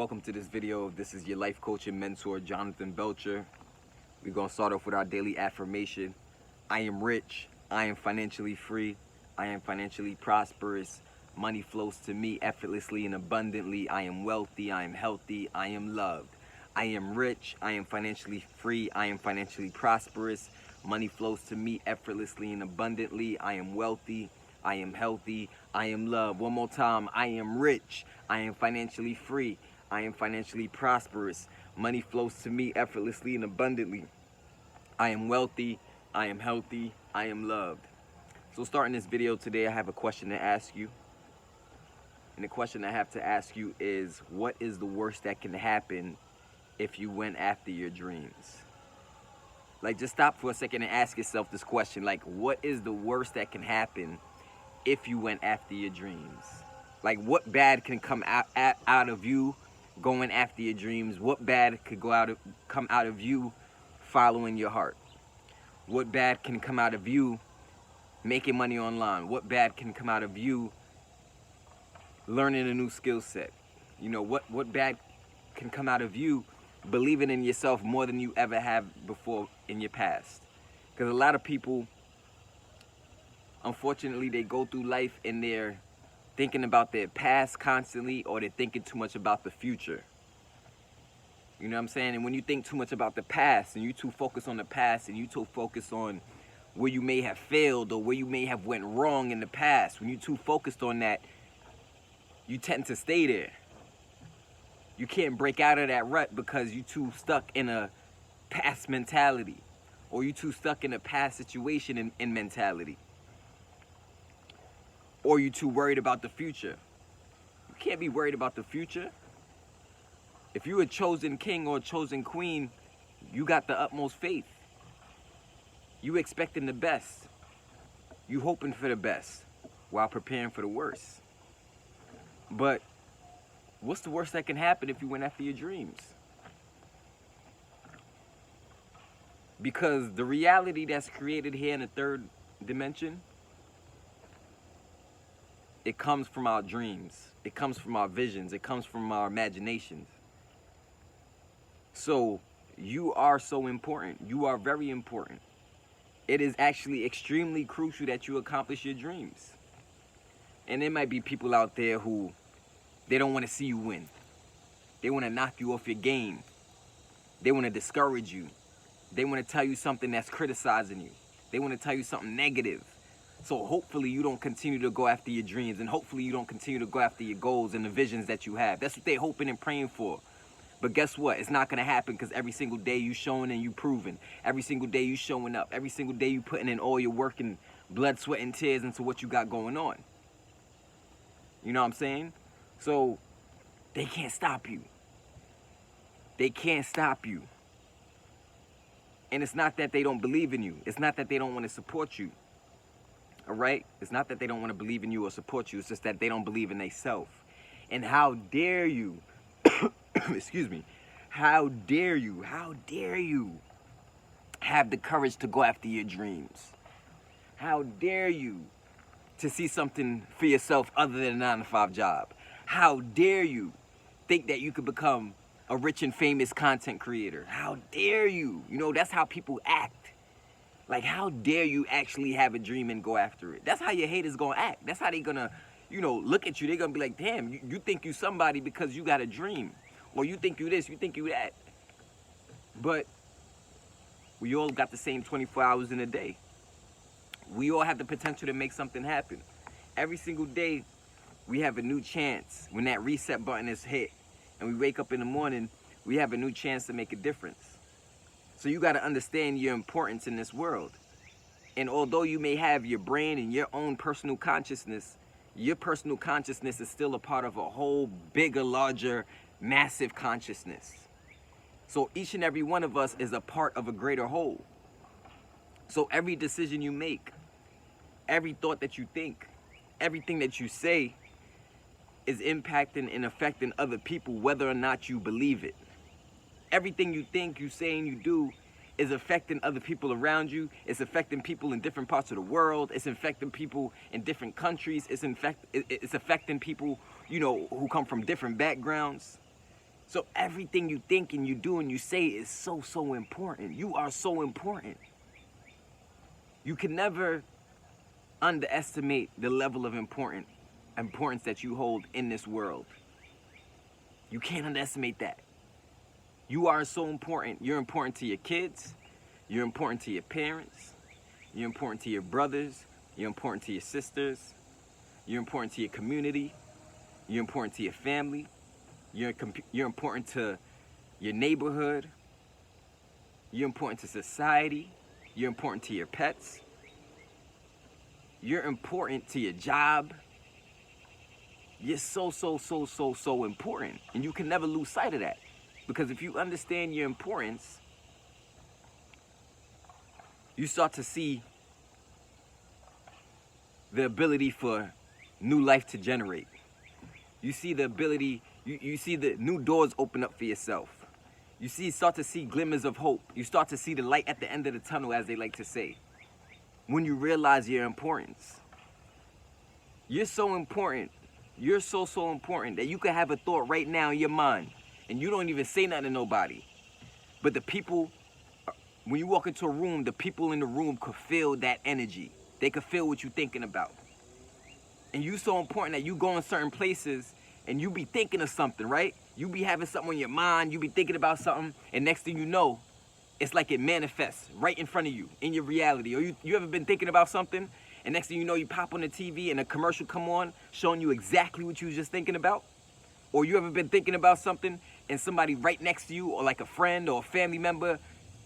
Welcome to this video. This is your life coach and mentor, Jonathan Belcher. We're going to start off with our daily affirmation. I am rich. I am financially free. I am financially prosperous. Money flows to me effortlessly and abundantly. I am wealthy. I am healthy. I am loved. I am rich. I am financially free. I am financially prosperous. Money flows to me effortlessly and abundantly. I am wealthy. I am healthy. I am loved. One more time. I am rich. I am financially free. I am financially prosperous. Money flows to me effortlessly and abundantly. I am wealthy. I am healthy. I am loved. So starting this video today, I have a question to ask you. And the question I have to ask you is, what is the worst that can happen if you went after your dreams? Like, just stop for a second and ask yourself this question. Like, what is the worst that can happen if you went after your dreams? Like, what bad can come out of you going after your dreams? What bad could come out of you following your heart? What bad can come out of you making money online? What bad can come out of you learning a new skill set? You know, what bad can come out of you believing in yourself more than you ever have before in your past? Because a lot of people, unfortunately, they go through life and they're thinking about their past constantly, or they're thinking too much about the future. You know what I'm saying? And when you think too much about the past and you too focus on the past and you too focus on where you may have failed or where you may have went wrong in the past, when you too focused on that, you tend to stay there. You can't break out of that rut because you too stuck in a past mentality, or you too stuck in a past situation and mentality, or you too worried about the future. You can't be worried about the future. If you're a chosen king or a chosen queen, you got the utmost faith. You expecting the best. You hoping for the best while preparing for the worst. But what's the worst that can happen if you went after your dreams? Because the reality that's created here in the third dimension, it comes from our dreams. It comes from our visions. It comes from our imaginations. So you are so important. You are very important. It is actually extremely crucial that you accomplish your dreams. And there might be people out there who, they don't want to see you win. They want to knock you off your game. They want to discourage you. They want to tell you something that's criticizing you. They want to tell you something negative. So hopefully you don't continue to go after your dreams, and hopefully you don't continue to go after your goals and the visions that you have. That's what they're hoping and praying for. But guess what? It's not going to happen, because every single day you showing and you proving. Every single day you showing up. Every single day you putting in all your work and blood, sweat, and tears into what you got going on. You know what I'm saying? So they can't stop you. They can't stop you. And it's not that they don't believe in you. It's not that they don't want to support you. All right? It's not that they don't want to believe in you or support you. It's just that they don't believe in themselves. And how dare you, excuse me, how dare you have the courage to go after your dreams? How dare you to see something for yourself other than a 9-to-5 job? How dare you think that you could become a rich and famous content creator? How dare you? You know, that's how people act. Like, how dare you actually have a dream and go after it? That's how your haters gonna act. That's how they gonna, you know, look at you. They're gonna be like, damn, you think you somebody because you got a dream. Or you think you this, you think you that. But we all got the same 24 hours in a day. We all have the potential to make something happen. Every single day, we have a new chance. When that reset button is hit and we wake up in the morning, we have a new chance to make a difference. So you got to understand your importance in this world. And although you may have your brain and your own personal consciousness, your personal consciousness is still a part of a whole bigger, larger, massive consciousness. So each and every one of us is a part of a greater whole. So every decision you make, every thought that you think, everything that you say is impacting and affecting other people, whether or not you believe it. Everything you think, you say, and you do is affecting other people around you. It's affecting people in different parts of the world. It's affecting people in different countries. It's affecting people, you know, who come from different backgrounds. So everything you think and you do and you say is so, so important. You are so important. You can never underestimate the level of importance that you hold in this world. You can't underestimate that. You are so important. You're important to your kids. You're important to your parents. You're important to your brothers. You're important to your sisters. You're important to your community. You're important to your family. You're important to your neighborhood. You're important to society. You're important to your pets. You're important to your job. You're so, so, so, so, so important. And you can never lose sight of that. Because if you understand your importance, you start to see the ability for new life to generate. You see the ability, you see the new doors open up for yourself. You start to see glimmers of hope. You start to see the light at the end of the tunnel, as they like to say. When you realize your importance. You're so important. You're so, so important that you could have a thought right now in your mind and you don't even say nothing to nobody. But the people, when you walk into a room, the people in the room could feel that energy. They could feel what you're thinking about. And you're so important that you go in certain places and you be thinking of something, right? You be having something on your mind, you be thinking about something, and next thing you know, it's like it manifests right in front of you, in your reality. Or you ever been thinking about something, and next thing you know, you pop on the TV and a commercial come on, showing you exactly what you was just thinking about? Or you ever been thinking about something, and somebody right next to you, or like a friend or a family member,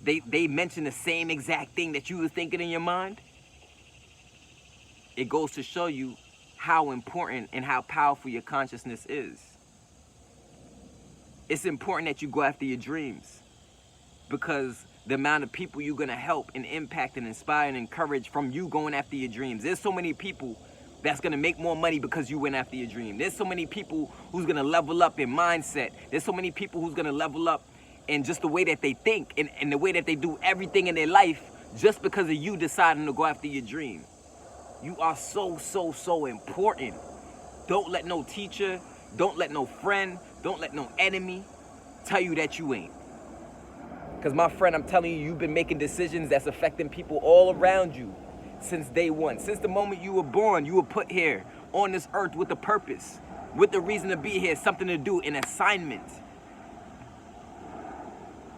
they mention the same exact thing that you was thinking in your mind? It goes to show you how important and how powerful your consciousness is. It's important that you go after your dreams, because the amount of people you're going to help and impact and inspire and encourage from you going after your dreams. There's so many people that's going to make more money because you went after your dream. There's so many people who's going to level up in mindset. There's so many people who's going to level up in just the way that they think and the way that they do everything in their life just because of you deciding to go after your dream. You are so, so, so important. Don't let no teacher, don't let no friend, don't let no enemy tell you that you ain't. Because my friend, I'm telling you, you've been making decisions that's affecting people all around you since day one. Since the moment you were born, you were put here on this earth with a purpose, with the reason to be here, something to do, an assignment.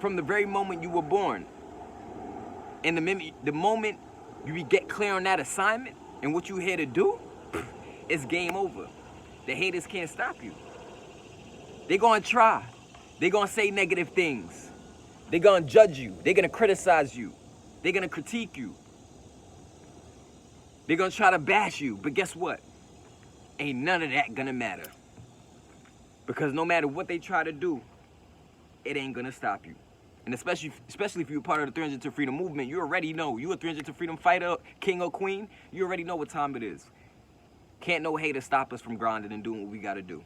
From the very moment you were born. And the moment you get clear on that assignment and what you're here to do, it's game over. The haters can't stop you. They're going to try. They're going to say negative things. They're going to judge you. They're going to criticize you. They're going to critique you. They're going to try to bash you. But guess what? Ain't none of that going to matter. Because no matter what they try to do, it ain't going to stop you. And especially if you're part of the 300 to Freedom movement, you already know. You're a 300 to Freedom fighter, king or queen. You already know what time it is. Can't no hater stop us from grinding and doing what we got to do.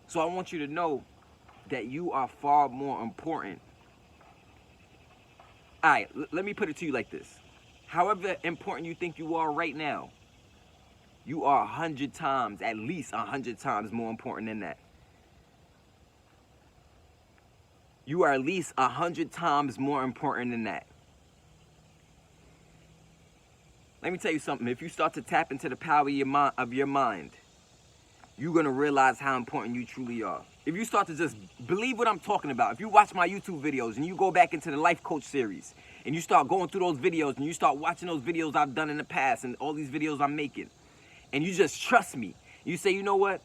So I want you to know that you are far more important. All right, let me put it to you like this. However important you think you are right now, you are 100 times, at least 100 times more important than that. You are at least 100 times more important than that. Let me tell you something. If you start to tap into the power of your mind, you're going to realize how important you truly are. If you start to just believe what I'm talking about, if you watch my YouTube videos and you go back into the Life Coach series and you start going through those videos and you start watching those videos I've done in the past and all these videos I'm making, and you just trust me, you say, you know what?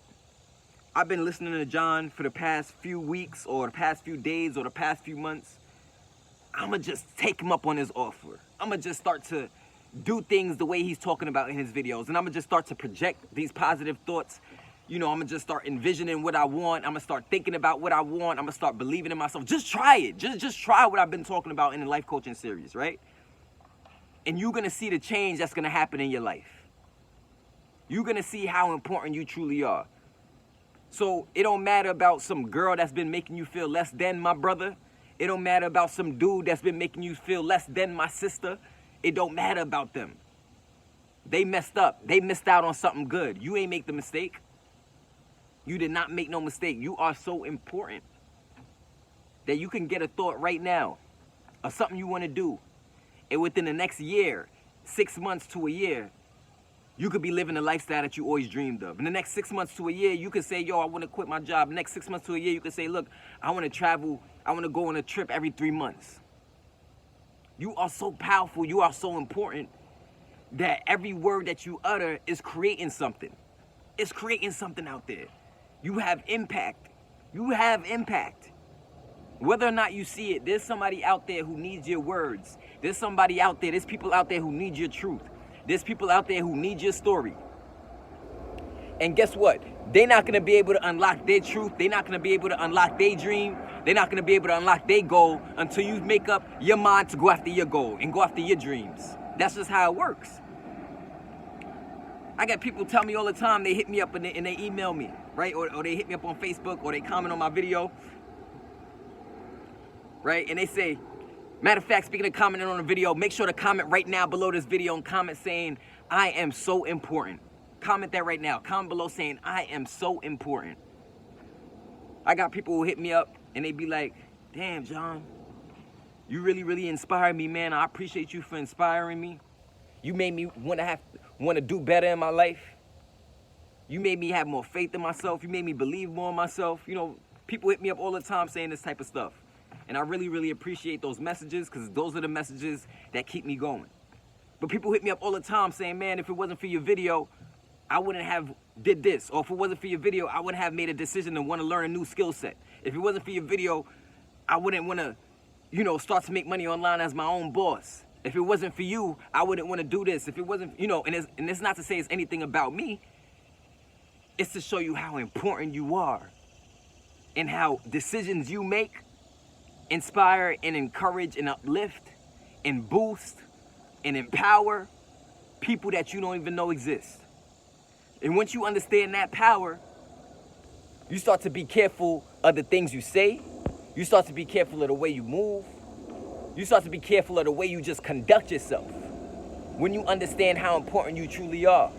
I've been listening to John for the past few weeks or the past few days or the past few months. I'm going to just take him up on his offer. I'm going to just start to do things the way he's talking about in his videos. And I'm going to just start to project these positive thoughts. You know, I'm going to just start envisioning what I want. I'm going to start thinking about what I want. I'm going to start believing in myself. Just try it. Just try what I've been talking about in the life coaching series, right? And you're going to see the change that's going to happen in your life. You're going to see how important you truly are. So it don't matter about some girl that's been making you feel less than, my brother. It don't matter about some dude that's been making you feel less than, my sister. It don't matter about them. They messed up. They missed out on something good. You ain't make the mistake. You did not make no mistake. You are so important that you can get a thought right now of something you want to do. And within the next year, 6 months to a year, you could be living the lifestyle that you always dreamed of. In the next 6 months to a year, you could say, yo, I want to quit my job. Next 6 months to a year, you could say, look, I want to travel. I want to go on a trip every 3 months. You are so powerful. You are so important that every word that you utter is creating something. It's creating something out there. You have impact. You have impact. Whether or not you see it, there's somebody out there who needs your words. There's somebody out there, there's people out there who need your truth. There's people out there who need your story. And guess what? They're not going to be able to unlock their truth. They're not going to be able to unlock their dream. They're not going to be able to unlock their goal until you make up your mind to go after your goal and go after your dreams. That's just how it works. I got people tell me all the time, they hit me up and they email me, right? Or they hit me up on Facebook, or they comment on my video, right? And they say, matter of fact, speaking of commenting on a video, make sure to comment right now below this video and comment saying, I am so important. Comment that right now. Comment below saying, I am so important. I got people who hit me up and they be like, damn, John, you really, really inspired me, man. I appreciate you for inspiring me. You made me want to do better in my life. You made me have more faith in myself. You made me believe more in myself. You know, people hit me up all the time saying this type of stuff. And I really, really appreciate those messages, because those are the messages that keep me going. But people hit me up all the time saying, man, if it wasn't for your video, I wouldn't have did this. Or if it wasn't for your video, I wouldn't have made a decision to want to learn a new skill set. If it wasn't for your video, I wouldn't want to, you know, start to make money online as my own boss. If it wasn't for you, I wouldn't want to do this. If it wasn't, you know, and it's not to say it's anything about me. It's to show you how important you are and how decisions you make inspire and encourage and uplift and boost and empower people that you don't even know exist. And once you understand that power, you start to be careful of the things you say. You start to be careful of the way you move. You start to be careful of the way you just conduct yourself when you understand how important you truly are.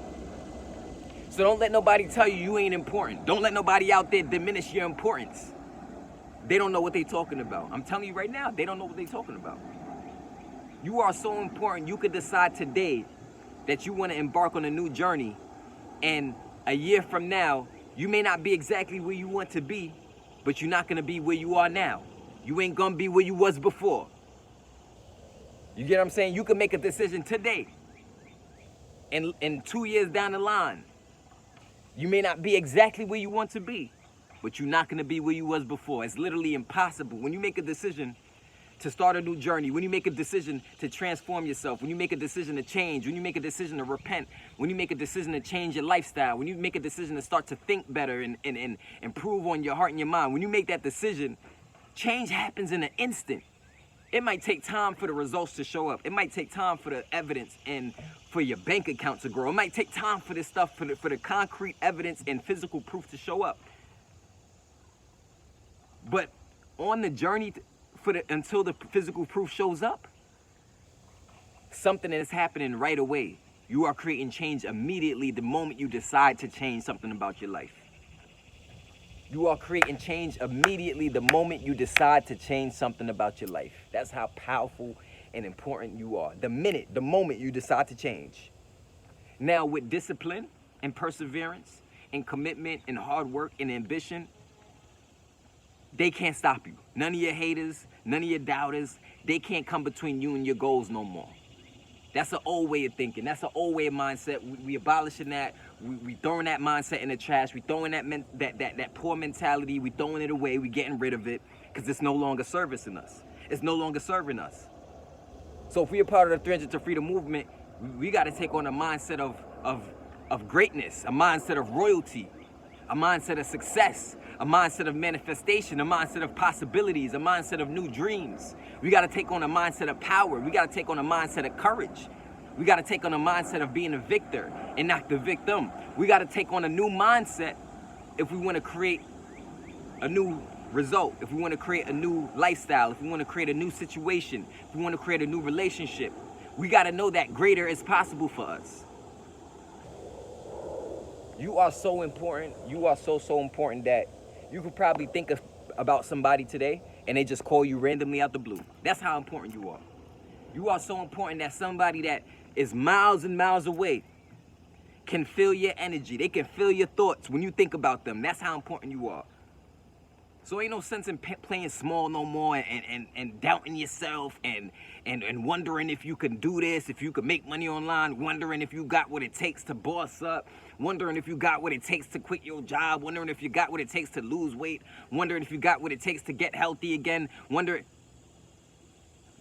So don't let nobody tell you you ain't important. Don't let nobody out there diminish your importance. They don't know what they're talking about. I'm telling you right now, they don't know what they're talking about. You are so important. You could decide today that you want to embark on a new journey, and a year from now, you may not be exactly where you want to be, but you're not going to be where you are now. You ain't going to be where you was before. You get what I'm saying? You can make a decision today, and 2 years down the line, you may not be exactly where you want to be, but you're not going to be where you was before. It's literally impossible. When you make a decision to start a new journey, when you make a decision to transform yourself, when you make a decision to change, when you make a decision to repent, when you make a decision to change your lifestyle, when you make a decision to start to think better and improve on your heart and your mind, when you make that decision, change happens in an instant. It might take time for the results to show up. It might take time for the evidence and for your bank account to grow. It might take time for this stuff, for the concrete evidence and physical proof to show up. But on the journey until the physical proof shows up, something is happening right away. You are creating change immediately the moment you decide to change something about your life. You are creating change immediately the moment you decide to change something about your life. That's how powerful and important you are. The moment you decide to change. Now, with discipline and perseverance and commitment and hard work and ambition, they can't stop you. None of your haters, none of your doubters, they can't come between you and your goals no more. That's an old way of thinking. That's an old way of mindset. We abolishing that. We throwing that mindset in the trash. We throwing that poor mentality. We throwing it away. We getting rid of it because it's no longer servicing us. It's no longer serving us. So if we're part of the 300 to Freedom movement, we got to take on a mindset of greatness, a mindset of royalty, a mindset of success, a mindset of manifestation, a mindset of possibilities, a mindset of new dreams. We got to take on a mindset of power. We got to take on a mindset of courage. We got to take on a mindset of being a victor and not the victim. We got to take on a new mindset if we want to create a new result, if we want to create a new lifestyle, if we want to create a new situation, if we want to create a new relationship. We got to know that greater is possible for us. You are so important. You are so important that you could probably think about somebody today and they just call you randomly out the blue. That's how important you are. You are so important that somebody that is miles and miles away can feel your energy. They can feel your thoughts when you think about them. That's how important you are. So ain't no sense in playing small no more and doubting yourself and wondering if you can do this, if you can make money online, wondering if you got what it takes to boss up, wondering if you got what it takes to quit your job, wondering if you got what it takes to lose weight, wondering if you got what it takes to get healthy again, wondering.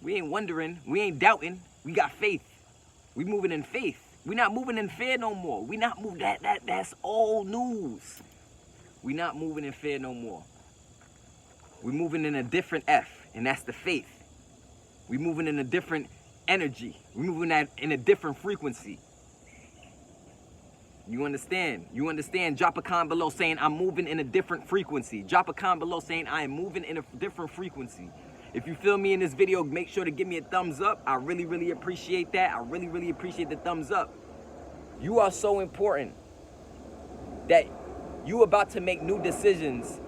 We ain't wondering, we ain't doubting, we got faith. We moving in faith. We not moving in fear no more. We not moving, that's old news. We not moving in fear no more. We're moving in a different F, and that's the faith. We're moving in a different energy. We're moving in a different frequency. You understand? You understand? Drop a comment below saying I'm moving in a different frequency. Drop a comment below saying I am moving in a different frequency. If you feel me in this video, make sure to give me a thumbs up. I really appreciate that. I really appreciate the thumbs up. You are so important that you about to make new decisions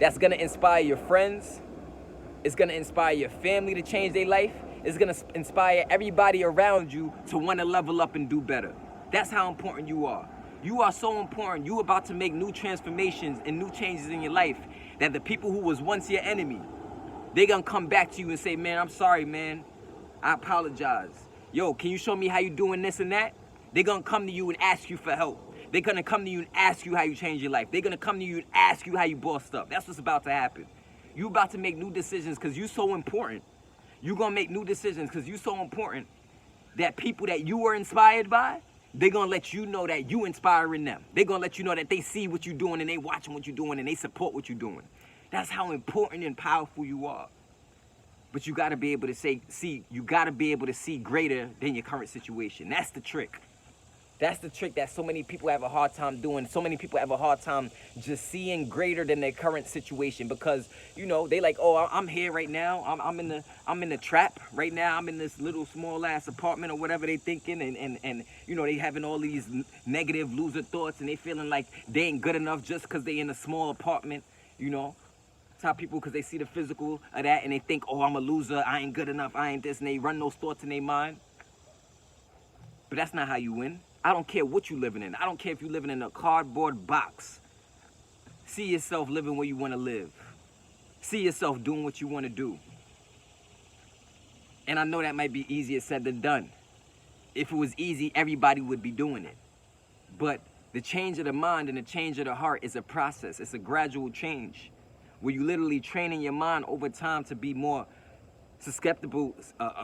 that's gonna inspire your friends. It's gonna inspire your family to change their life. It's gonna inspire everybody around you to wanna level up and do better. That's how important you are. You are so important. You about to make new transformations and new changes in your life that the people who was once your enemy, they gonna come back to you and say, man, I'm sorry, man. I apologize. Yo, can you show me how you doing this and that? They gonna come to you and ask you for help. They're gonna come to you and ask you how you change your life. They're gonna come to you and ask you how you bossed up. That's what's about to happen. You about to make new decisions because you so important. You gonna make new decisions because you so important that people that you were inspired by, they're gonna let you know that you inspiring them. They're gonna let you know that they see what you're doing and they watching what you're doing and they support what you're doing. That's how important and powerful you are. But you gotta be able to you gotta be able to see greater than your current situation. That's the trick. That's the trick that so many people have a hard time doing. So many people have a hard time just seeing greater than their current situation because, you know, they like, oh, I'm here right now. I'm in the trap right now. I'm in this little small ass apartment or whatever they thinking. And you know, they having all these negative loser thoughts and they feeling like they ain't good enough just because they in a small apartment, you know. Top people because they see the physical of that and they think, oh, I'm a loser. I ain't good enough. I ain't this. And they run those thoughts in their mind. But that's not how you win. I don't care what you living in. I don't care if you're living in a cardboard box. See yourself living where you want to live. See yourself doing what you want to do. And I know that might be easier said than done. If it was easy, everybody would be doing it. But the change of the mind and the change of the heart is a process. It's a gradual change where you literally training your mind over time to be more susceptible,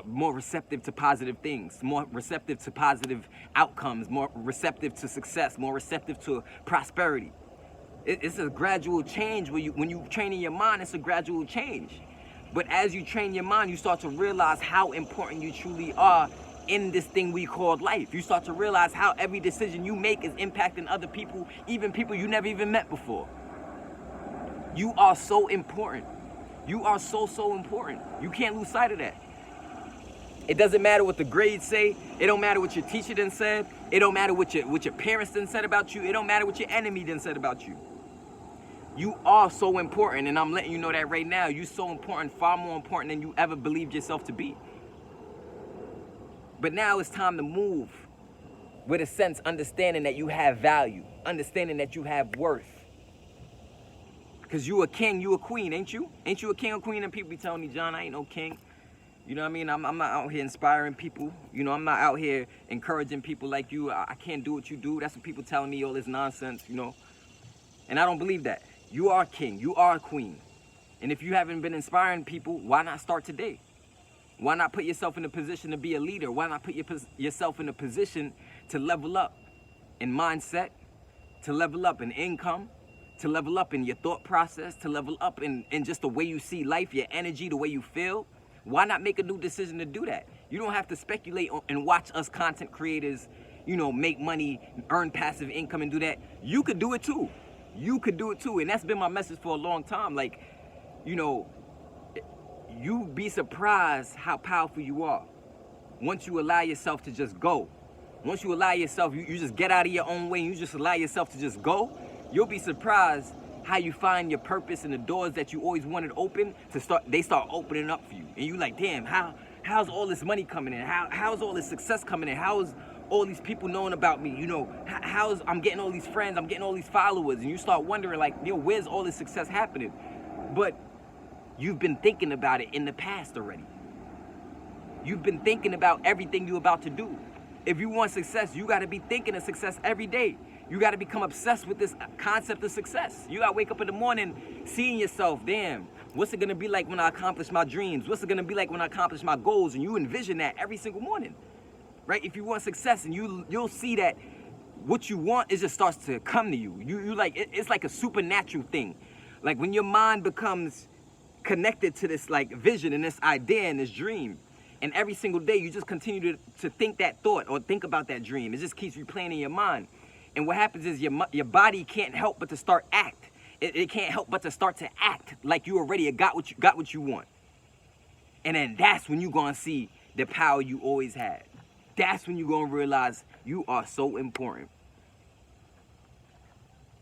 more receptive to positive things, more receptive to positive outcomes, more receptive to success, more receptive to prosperity. It's a gradual change when you training your mind, it's a gradual change. But as you train your mind, you start to realize how important you truly are in this thing we call life. You start to realize how every decision you make is impacting other people, even people you never even met before. You are so important. You are so important. You can't lose sight of that. It doesn't matter what the grades say. It don't matter what your teacher done said. It don't matter what your parents done said about you. It don't matter what your enemy done said about you. You are so important, and I'm letting you know that right now. You're so important, far more important than you ever believed yourself to be. But now it's time to move with a sense, understanding that you have value, understanding that you have worth. Because you a king, you a queen, ain't you? Ain't you a king or queen? And people be telling me, John, I ain't no king. You know what I mean? I'm not out here inspiring people. You know, I'm not out here encouraging people like you. I can't do what you do. That's what people telling me, all this nonsense, you know. And I don't believe that. You are a king. You are a queen. And if you haven't been inspiring people, why not start today? Why not put yourself in a position to be a leader? Why not put yourself in a position to level up in mindset, to level up in income, to level up in your thought process, to level up in just the way you see life, your energy, the way you feel? Why not make a new decision to do that? You don't have to speculate and watch us content creators, you know, make money, earn passive income and do that. You could do it too. You could do it too. And that's been my message for a long time. Like, you know, you'd be surprised how powerful you are once you allow yourself to just go. once you allow yourself, you just get out of your own way, and you just allow yourself to just go, you'll be surprised how you find your purpose and the doors that you always wanted open they start opening up for you. And you like, damn, how's all this money coming in? How's all this success coming in? How's all these people knowing about me? You know, how's I'm getting all these friends, I'm getting all these followers, and you start wondering like, yo, where's all this success happening? But you've been thinking about it in the past already. You've been thinking about everything you're about to do. If you want success, you gotta be thinking of success every day. You gotta become obsessed with this concept of success. You gotta wake up in the morning seeing yourself, damn, what's it gonna be like when I accomplish my dreams? What's it gonna be like when I accomplish my goals? And you envision that every single morning, right? If you want success, and you'll see that what you want, it just starts to come to you. You like, it's like a supernatural thing. Like when your mind becomes connected to this like vision and this idea and this dream, and every single day you just continue to think that thought or think about that dream. It just keeps replaying in your mind. And what happens is your body can't help but to start act. It can't help but to start to act like you already got what you want. And then that's when you're gonna see the power you always had. That's when you're gonna realize you are so important.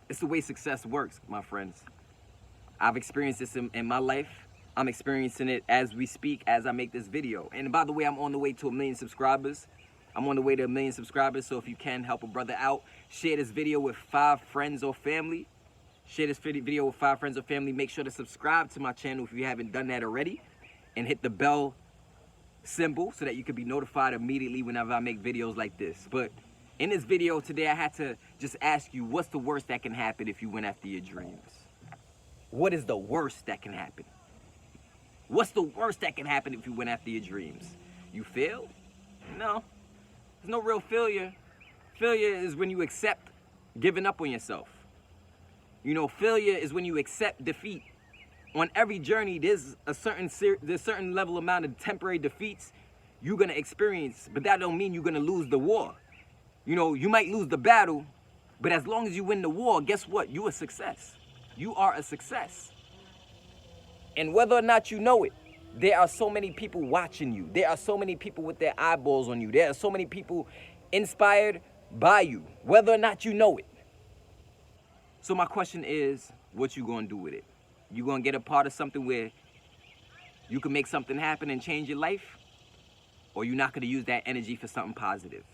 It's the way success works, my friends. I've experienced this in my life. I'm experiencing it as we speak, as I make this video. And by the way, I'm on the way to 1 million subscribers. I'm on the way to 1 million subscribers, so if you can help a brother out, share this video with 5 friends or family. Share this video with 5 friends or family. Make sure to subscribe to my channel if you haven't done that already. And hit the bell symbol so that you can be notified immediately whenever I make videos like this. But in this video today, I had to just ask you, what's the worst that can happen if you went after your dreams? What is the worst that can happen? What's the worst that can happen if you went after your dreams? You fail? No. There's no real failure. Failure is when you accept giving up on yourself. You know, failure is when you accept defeat. On every journey, there's a certain level amount of temporary defeats you're gonna experience, but that don't mean you're gonna lose the war. You know, you might lose the battle, but as long as you win the war, guess what? You're a success. You are a success. And whether or not you know it, there are so many people watching you. There are so many people with their eyeballs on you. There are so many people inspired by you, whether or not you know it. So my question is, what you gonna do with it? You gonna get a part of something where you can make something happen and change your life? Or you're not gonna use that energy for something positive?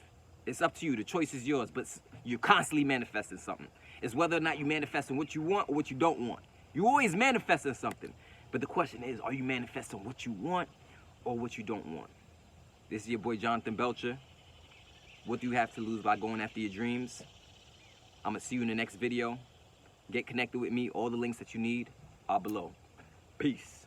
It's up to you. The choice is yours, but you're constantly manifesting something. It's whether or not you're manifesting what you want or what you don't want. You always manifesting something. But the question is, are you manifesting what you want or what you don't want? This is your boy Jonathan Belcher. What do you have to lose by going after your dreams? I'm gonna see you in the next video. Get connected with me. All the links that you need are below. Peace.